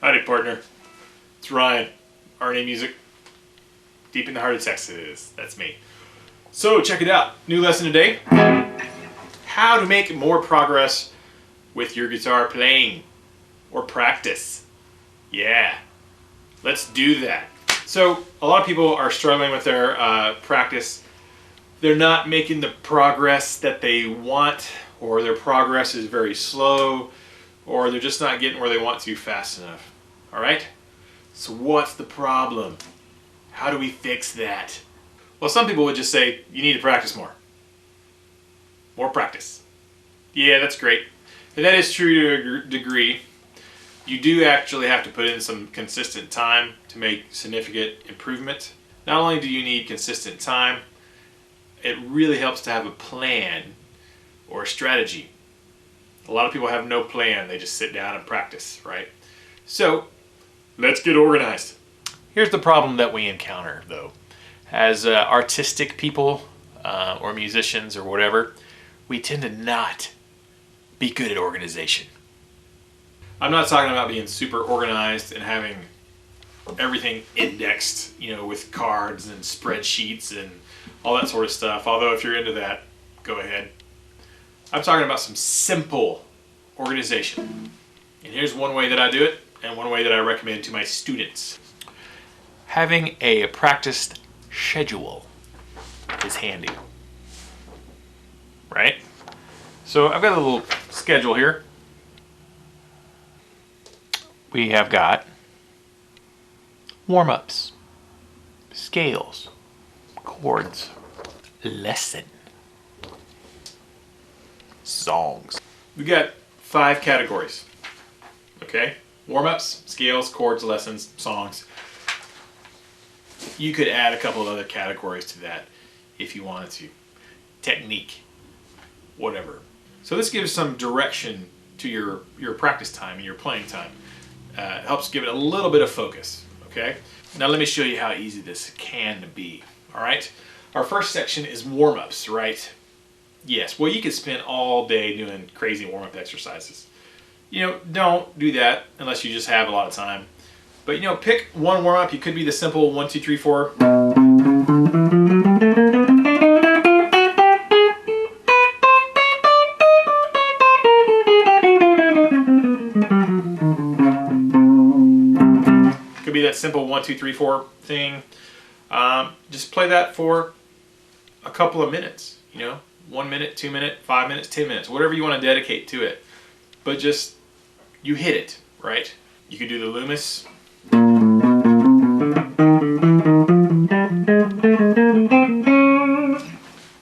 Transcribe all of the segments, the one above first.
Howdy, partner. It's Ryan, R&A Music, deep in the heart of Texas. That's me. So check it out. New lesson today. How to make more progress with your guitar playing or practice. Yeah, let's do that. So a lot of people are struggling with their practice. They're not making the progress that they want, or their progress is very slow, or they're just not getting where they want to fast enough. All right? So what's the problem? How do we fix that? Well, some people would just say, you need to practice more. More practice. Yeah, that's great. And that is true to a degree. You do actually have to put in some consistent time to make significant improvement. Not only do you need consistent time, it really helps to have a plan or a strategy. A lot of people have no plan. They just sit down and practice, right? So, let's get organized. Here's the problem that we encounter, though. As artistic people or musicians or whatever, we tend to not be good at organization. I'm not talking about being super organized and having everything indexed, with cards and spreadsheets and all that sort of stuff. Although if you're into that, go ahead. I'm talking about some simple organization. And here's one way that I do it, and one way that I recommend to my students. Having a practiced schedule is handy. Right? So I've got a little schedule here. We have got warm-ups, scales, chords, lesson, songs. We got 5 categories. Okay? Warm-ups, scales, chords, lessons, songs. You could add a couple of other categories to that if you wanted to. Technique, whatever. So this gives some direction to your practice time and your playing time. It helps give it a little bit of focus. Okay? Now let me show you how easy this can be. All right? Our first section is warm-ups, right? Yes. Well, you could spend all day doing crazy warm-up exercises. Don't do that unless you just have a lot of time. But pick one warm-up. You could be the simple 1, 2, 3, 4. Could be that simple 1, 2, 3, 4 thing. Just play that for a couple of minutes. 1 minute, 2 minutes, 5 minutes, 10 minutes, whatever you want to dedicate to it. But just, you hit it, right? You could do the Loomis. The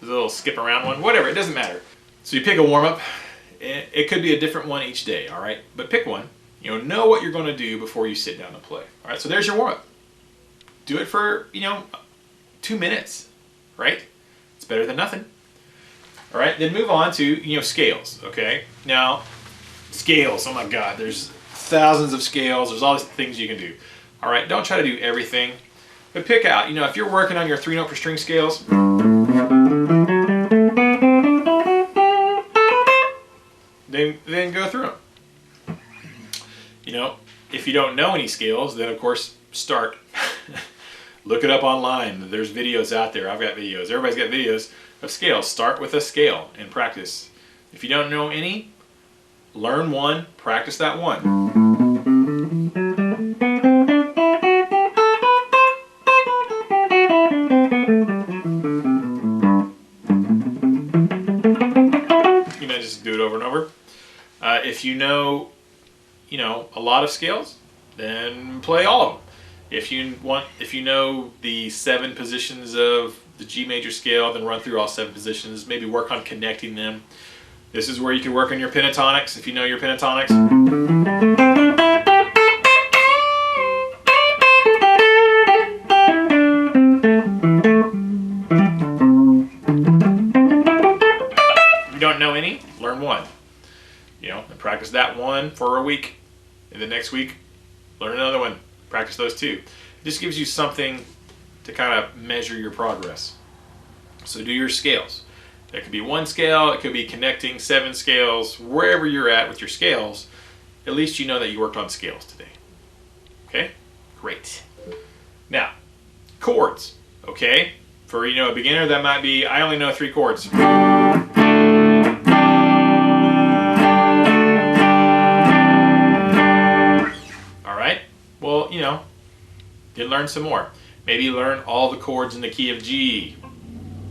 little skip around one, whatever, it doesn't matter. So you pick a warm-up. It could be a different one each day, all right? But pick one. Know what you're going to do before you sit down to play. All right, so there's your warm-up. Do it for, 2 minutes, right? It's better than nothing. All right, then move on to, scales, okay? Now, scales, oh my God, there's thousands of scales. There's all these things you can do. All right, don't try to do everything, but pick out, if you're working on your 3-note per string scales, then go through them. If you don't know any scales, then of course start. Look it up online. There's videos out there. I've got videos. Everybody's got videos of scales. Start with a scale and practice. If you don't know any, learn one, practice that one. Just do it over and over. If you know a lot of scales, then play all of them. If you know the 7 positions of the G major scale, then run through all 7 positions. Maybe work on connecting them. This is where you can work on your pentatonics, if you know your pentatonics. If you don't know any, learn one. And practice that one for a week. And the next week, learn another one. Practice those 2. It just gives you something to kind of measure your progress. So do your scales. That could be 1 scale, it could be connecting 7 scales. Wherever you're at with your scales, at least you know that you worked on scales today. Okay, great. Now, chords, okay? For, a beginner, that might be, I only know 3 chords. All right, well, then learn some more. Maybe learn all the chords in the key of G,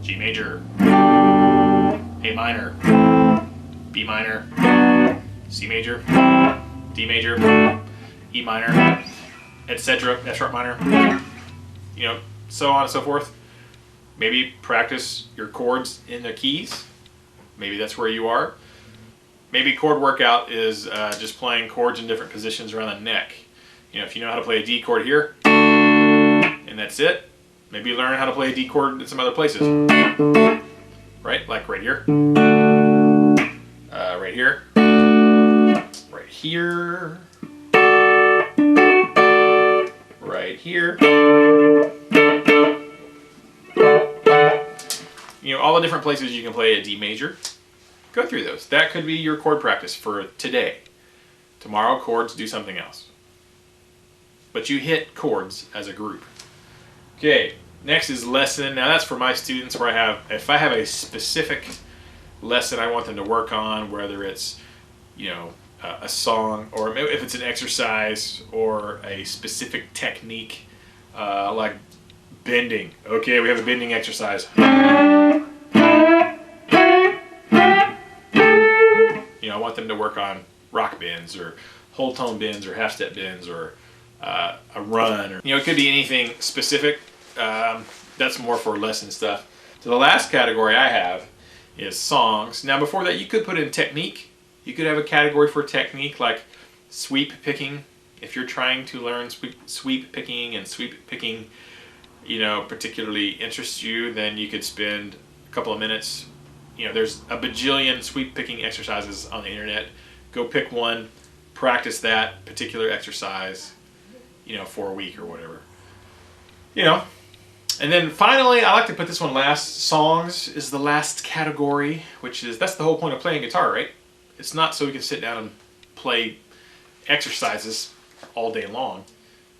G major, A minor, B minor, C major, D major, E minor, etc., F sharp minor, so on and so forth. Maybe practice your chords in the keys. Maybe that's where you are. Maybe chord workout is just playing chords in different positions around the neck. If you know how to play a D chord here, and that's it, maybe learn how to play a D chord in some other places. Right? Like right here. Right here. Right here. Right here. All the different places you can play a D major. Go through those. That could be your chord practice for today. Tomorrow, chords, do something else. But you hit chords as a group. Okay, next is lesson. Now that's for my students where if I have a specific lesson I want them to work on, whether it's, a song, or if it's an exercise or a specific technique, like bending. Okay, we have a bending exercise. I want them to work on rock bends or whole tone bends or half step bends or a run, or it could be anything specific. That's more for lesson stuff. So the last category I have is songs. Now before that, you could put in technique. You could have a category for technique like sweep picking. If you're trying to learn sweep picking, and sweep picking particularly interests you, then you could spend a couple of minutes. There's a bajillion sweep picking exercises on the internet. Go pick one, practice that particular exercise, for a week or whatever. And then finally, I like to put this one last. Songs is the last category, that's the whole point of playing guitar, right? It's not so we can sit down and play exercises all day long,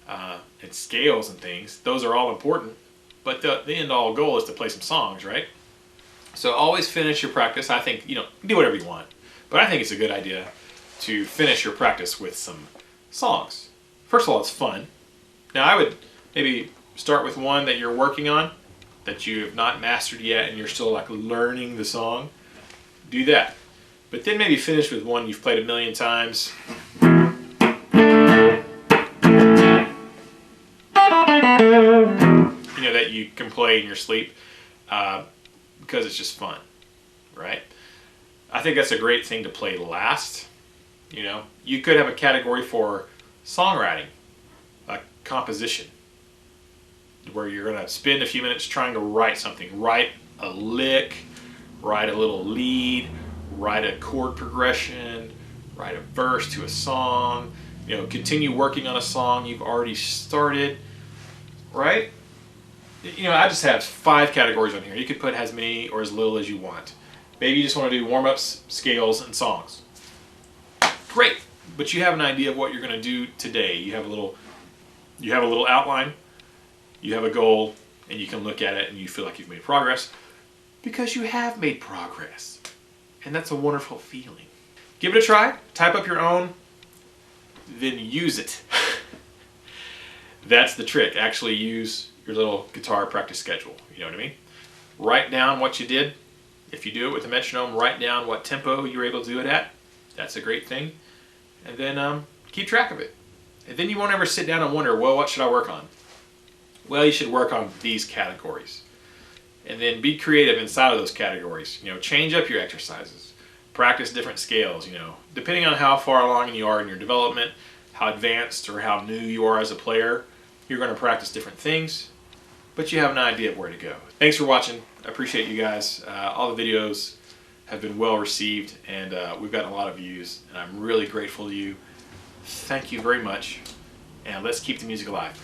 and scales and things. Those are all important, but the end all goal is to play some songs, right? So always finish your practice. I think, do whatever you want, but I think it's a good idea to finish your practice with some songs. First of all, it's fun. Now I would maybe start with one that you're working on, that you have not mastered yet, and you're still like learning the song. Do that. But then maybe finish with one you've played a million times. That you can play in your sleep, because it's just fun, right? I think that's a great thing to play last. You could have a category for songwriting, like composition, where you're going to spend a few minutes trying to write something. Write a lick, write a little lead, write a chord progression, write a verse to a song, continue working on a song you've already started, right? I just have 5 categories on here. You could put as many or as little as you want. Maybe you just want to do warm-ups, scales, and songs. Great, but you have an idea of what you're going to do today. You have a little outline, you have a goal, and you can look at it and you feel like you've made progress because you have made progress. And that's a wonderful feeling. Give it a try, type up your own, then use it. That's the trick. Actually use your little guitar practice schedule. You know what I mean? Write down what you did. If you do it with a metronome, write down what tempo you were able to do it at. That's a great thing. And then keep track of it. And then you won't ever sit down and wonder, well, what should I work on? Well, you should work on these categories. And then be creative inside of those categories. Change up your exercises. Practice different scales, Depending on how far along you are in your development, how advanced or how new you are as a player, you're going to practice different things, but you have an idea of where to go. Thanks for watching. I appreciate you guys. All the videos have been well received, and we've gotten a lot of views, and I'm really grateful to you. Thank you very much, and let's keep the music alive.